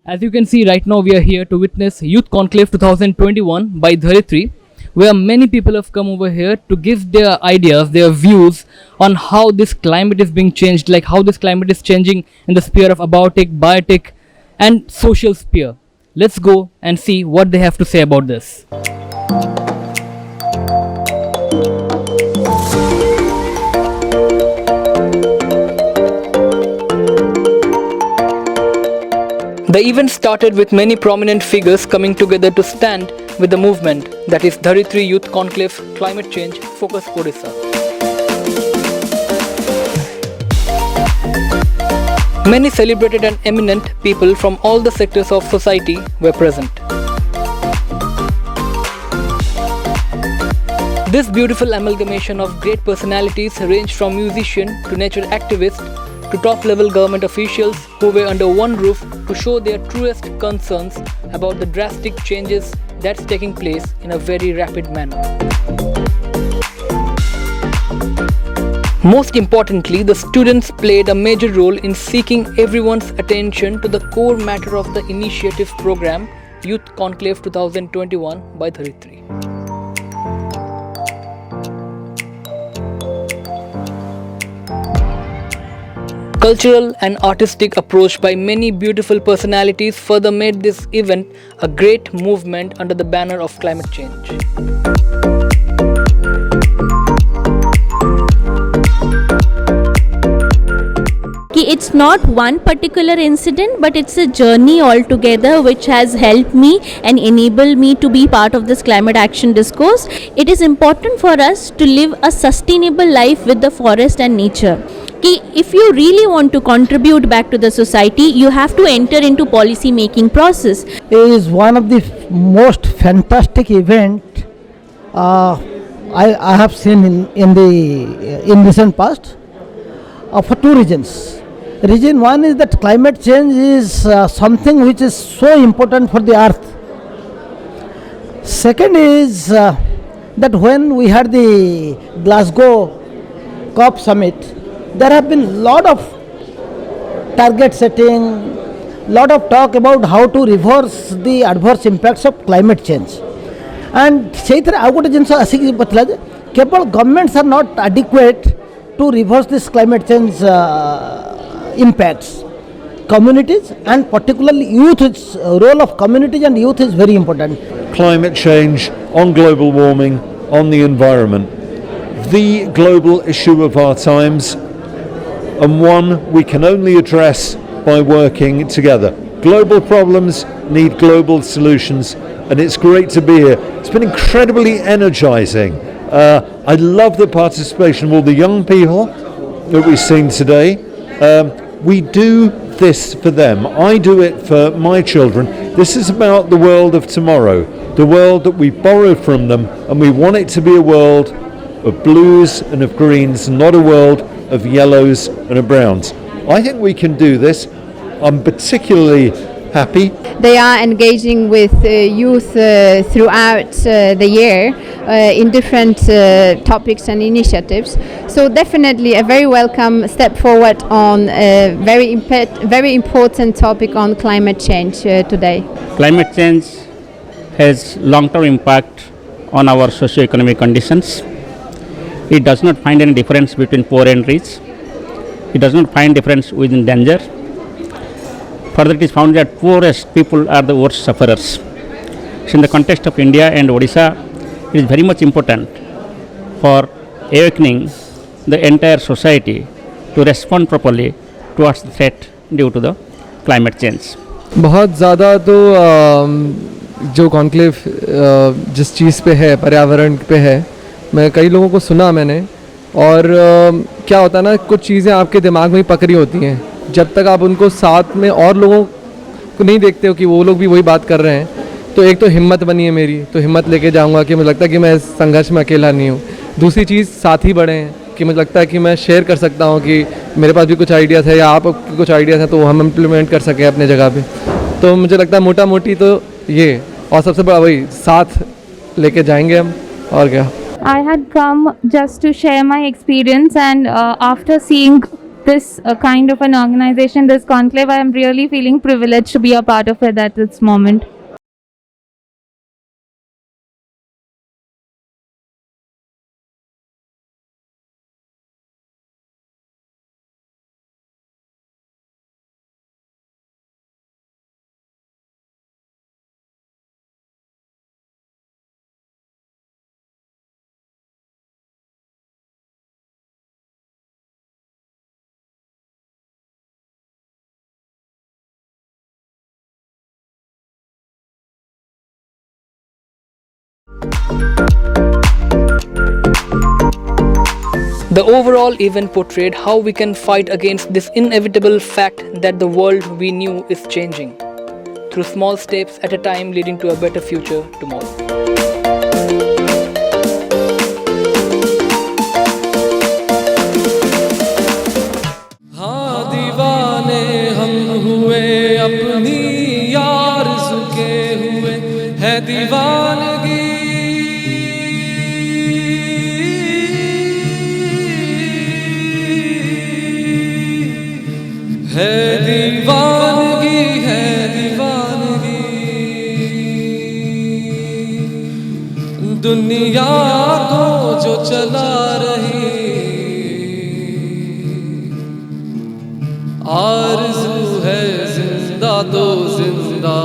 As you can see right now, we are here to witness Youth Conclave 2021 by Dharitri, where many people have come over here to give their ideas, their views on how this climate is being changed, like how this climate is changing in the sphere of abiotic, biotic and social sphere. Let's go and see what they have to say about this. The event started with many prominent figures coming together to stand with the movement that is Dharitri Youth Conclave Climate Change Focus Odisha. Many celebrated and eminent people from all the sectors of society were present. This beautiful amalgamation of great personalities ranged from musician to nature activists to top-level government officials who were under one roof to show their truest concerns about the drastic changes that's taking place in a very rapid manner. Most importantly, the students played a major role in seeking everyone's attention to the core matter of the initiative program Youth Conclave 2021 by Dharitri. Cultural and artistic approach by many beautiful personalities further made this event a great movement under the banner of climate change. It's not one particular incident, but it's a journey altogether which has helped me and enabled me to be part of this climate action discourse. It is important for us to live a sustainable life with the forest and nature. If you really want to contribute back to the society, you have to enter into policy making process. It is one of the most fantastic event I have seen in recent past for two reasons. Reason one is that climate change is something which is so important for the earth. Second is that when we had the Glasgow COP summit, there have been lot of target setting, lot of talk about how to reverse the adverse impacts of climate change. And seithre ଆଉ ଗୋଟେ ଜିନିଷ ଆସିକି ବତଲା ଯେ କେବଳ governments are not adequate to reverse this climate change impacts. Communities and particularly youth, role of communities and youth is very important. Climate change, on global warming, on the environment, the global issue of our times, and one we can only address by working together. Global problems need global solutions, and it's great to be here. It's been incredibly energizing. I love the participation of all the young people that we've seen today. We do this for them. I do it for my children. This is about the world of tomorrow, the world that we borrow from them, and we want it to be a world of blues and of greens, not a world of yellows and of browns. I think we can do this. I'm particularly happy. They are engaging with youth throughout the year in different topics and initiatives. So definitely a very welcome step forward on a very important topic on climate change today. Climate change has long-term impact on our socio-economic conditions. It does not find any difference between poor and rich. It does not find difference within danger. Further, it is found that poorest people are the worst sufferers. So in the context of India and Odisha, it is very much important for awakening the entire society to respond properly towards the threat due to the climate change. बहुत ज़्यादा तो जो conclave जिस चीज़ पे है, पर्यावरण पे है, मैं कई लोगों को सुना मैंने, और क्या होता है ना, कुछ चीज़ें आपके दिमाग में ही पकड़ी होती हैं. जब तक आप उनको साथ में और लोगों को नहीं देखते हो कि वो लोग भी वही बात कर रहे हैं, तो एक तो हिम्मत बनी है मेरी, तो हिम्मत लेके जाऊंगा कि मुझे लगता है कि मैं इस संघर्ष में अकेला नहीं हूँ. दूसरी चीज़ साथी बढ़े हैं कि मुझे लगता है कि मैं शेयर कर सकता हूँ कि मेरे पास भी कुछ आइडियाज़ है या आप कुछ आइडियाज़ हैं, तो हम इम्प्लीमेंट कर सकें अपने जगह पे. तो मुझे लगता है मोटा मोटी तो ये, और सबसे बड़ा वही साथ लेके जाएंगे हम, और क्या. I had come just to share my experience, and after seeing this kind of an organization, this conclave, I am really feeling privileged to be a part of it at this moment. The overall event portrayed how we can fight against this inevitable fact that the world we knew is changing, through small steps at a time leading to a better future tomorrow. हाँ दीवाने हम हुए अपनी आरज़ू के हुए है दीवानगी है दीवानगी है दीवानगी दुनिया को जो चला रही आरज़ू है जिंदा तो जिंदा